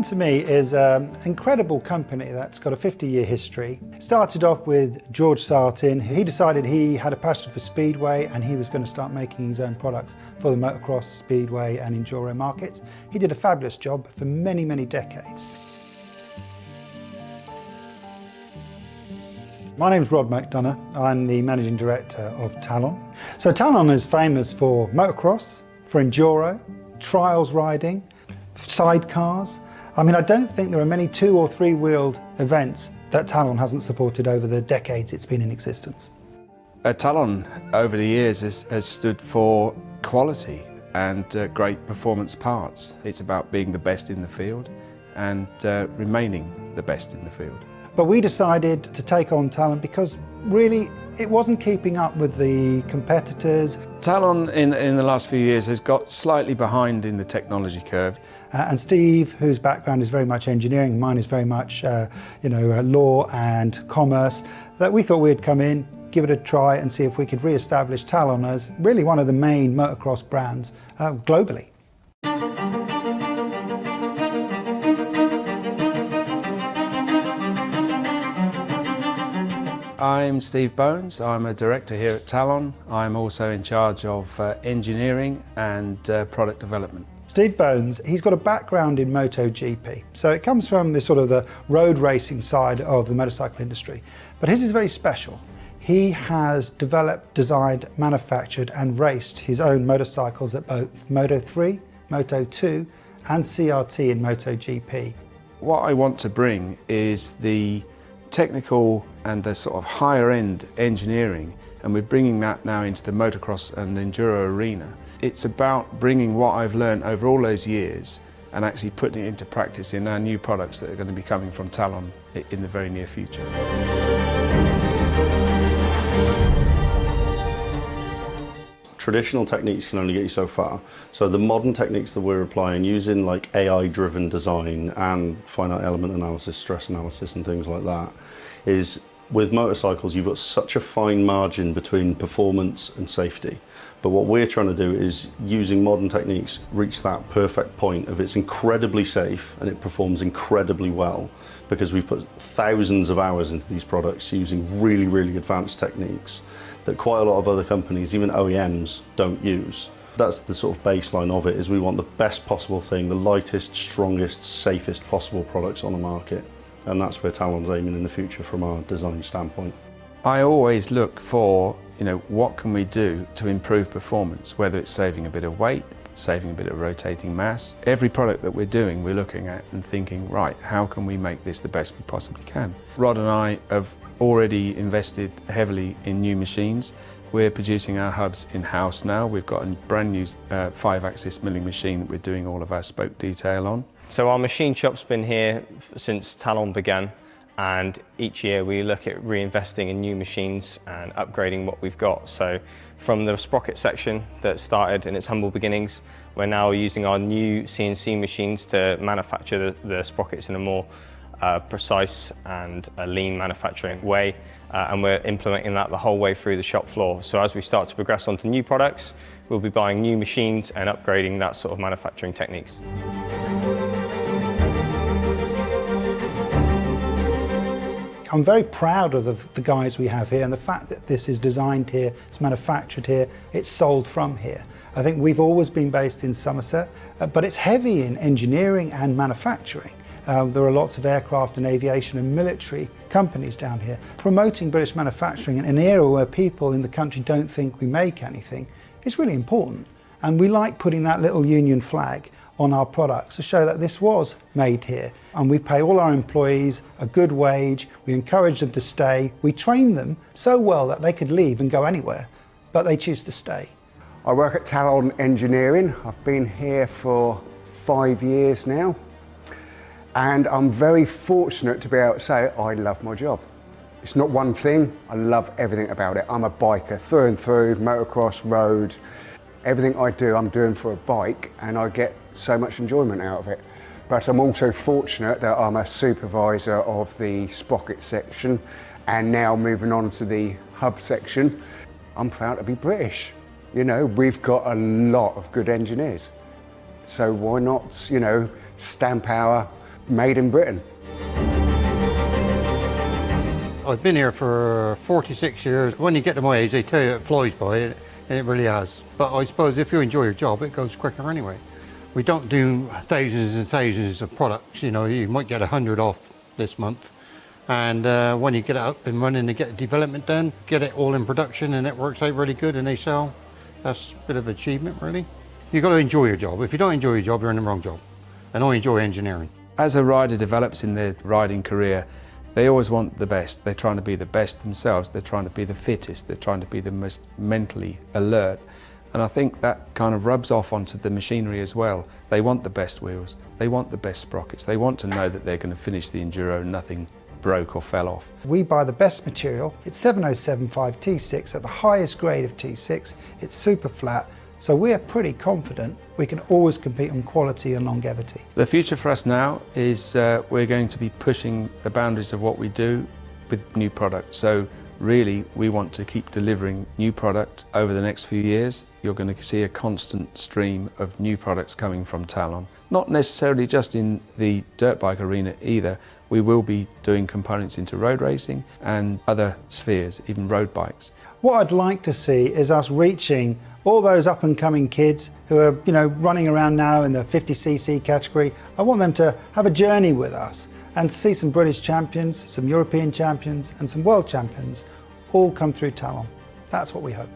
Talon to me is an incredible company that's got a 50-year history. It started off with George Sartin. He decided he had a passion for speedway and he was going to start making his own products for the motocross, speedway and enduro markets. He did a fabulous job for many, many decades. My name's Rob Mc-Donagh. I'm the Managing Director of Talon. So Talon is famous for motocross, for enduro, trials riding, sidecars. I mean, I don't think there are many 2- or 3-wheeled events that Talon hasn't supported over the decades it's been in existence. Talon over the years has stood for quality and great performance parts. It's about being the best in the field and remaining the best in the field. But we decided to take on Talon because really it wasn't keeping up with the competitors. Talon in the last few years has got slightly behind in the technology curve. And Steve, whose background is very much engineering, mine is very much law and commerce, that we thought we'd come in, give it a try and see if we could re-establish Talon as really one of the main motocross brands globally. I'm Steve Bones. I'm a director here at Talon. I'm also in charge of engineering and product development. Steve Bones, he's got a background in MotoGP, so it comes from the road racing side of the motorcycle industry. But his is very special. He has developed, designed, manufactured and raced his own motorcycles at both Moto3, Moto2 and CRT in MotoGP. What I want to bring is the technical and the sort of higher end engineering, and we're bringing that now into the motocross and enduro arena. It's about bringing what I've learned over all those years and actually putting it into practice in our new products that are going to be coming from Talon in the very near future. Traditional techniques can only get you so far. So the modern techniques that we're applying using like AI-driven design and finite element analysis, stress analysis and things like that is with motorcycles you've got such a fine margin between performance and safety. But what we're trying to do is using modern techniques reach that perfect point of it's incredibly safe and it performs incredibly well because we've put thousands of hours into these products using really, really advanced techniques that quite a lot of other companies, even OEMs, don't use. That's the sort of baseline of it, is we want the best possible thing, the lightest, strongest, safest possible products on the market. And that's where Talon's aiming in the future from our design standpoint. I always look for, what can we do to improve performance, whether it's saving a bit of weight, saving a bit of rotating mass. Every product that we're doing, we're looking at and thinking, right, how can we make this the best we possibly can? Rod and I have already invested heavily in new machines. We're producing our hubs in-house now. We've got a brand new 5-axis milling machine that we're doing all of our spoke detail on. So our machine shop's been here since Talon began, and each year we look at reinvesting in new machines and upgrading what we've got. So from the sprocket section that started in its humble beginnings, we're now using our new CNC machines to manufacture the sprockets in a more precise and a lean manufacturing way, and we're implementing that the whole way through the shop floor. So as we start to progress onto new products, we'll be buying new machines and upgrading that sort of manufacturing techniques. I'm very proud of the guys we have here and the fact that this is designed here, it's manufactured here, it's sold from here. I think we've always been based in Somerset, but it's heavy in engineering and manufacturing. There are lots of aircraft and aviation and military companies down here. Promoting British manufacturing in an era where people in the country don't think we make anything is really important. And we like putting that little Union flag on our products to show that this was made here. And we pay all our employees a good wage, we encourage them to stay, we train them so well that they could leave and go anywhere, but they choose to stay. I work at Talon Engineering. I've been here for 5 years now. And I'm very fortunate to be able to say I love my job. It's not one thing, I love everything about it. I'm a biker through and through, motocross, road. Everything I do, I'm doing for a bike and I get so much enjoyment out of it. But I'm also fortunate that I'm a supervisor of the sprocket section and now moving on to the hub section. I'm proud to be British. We've got a lot of good engineers. So why not, stamp our made in Britain. I've been here for 46 years. When you get to my age, they tell you it flies by, and it really has. But I suppose if you enjoy your job, it goes quicker anyway. We don't do thousands and thousands of products. You know, you might get 100 off this month. And when you get it up and running and get the development done, get it all in production and it works out really good and they sell, that's a bit of achievement really. You've got to enjoy your job. If you don't enjoy your job, you're in the wrong job. And I enjoy engineering. As a rider develops in their riding career, they always want the best. They're trying to be the best themselves. They're trying to be the fittest. They're trying to be the most mentally alert. And I think that kind of rubs off onto the machinery as well. They want the best wheels. They want the best sprockets. They want to know that they're going to finish the enduro and nothing broke or fell off. We buy the best material. It's 7075 T6 at the highest grade of T6. It's super flat. So we're pretty confident we can always compete on quality and longevity. The future for us now is we're going to be pushing the boundaries of what we do with new products. So really we want to keep delivering new product over the next few years. You're going to see a constant stream of new products coming from Talon. Not necessarily just in the dirt bike arena either. We will be doing components into road racing and other spheres, even road bikes. What I'd like to see is us reaching all those up and coming kids who are, running around now in the 50cc category. I want them to have a journey with us and see some British champions, some European champions and some world champions all come through Talon. That's what we hope.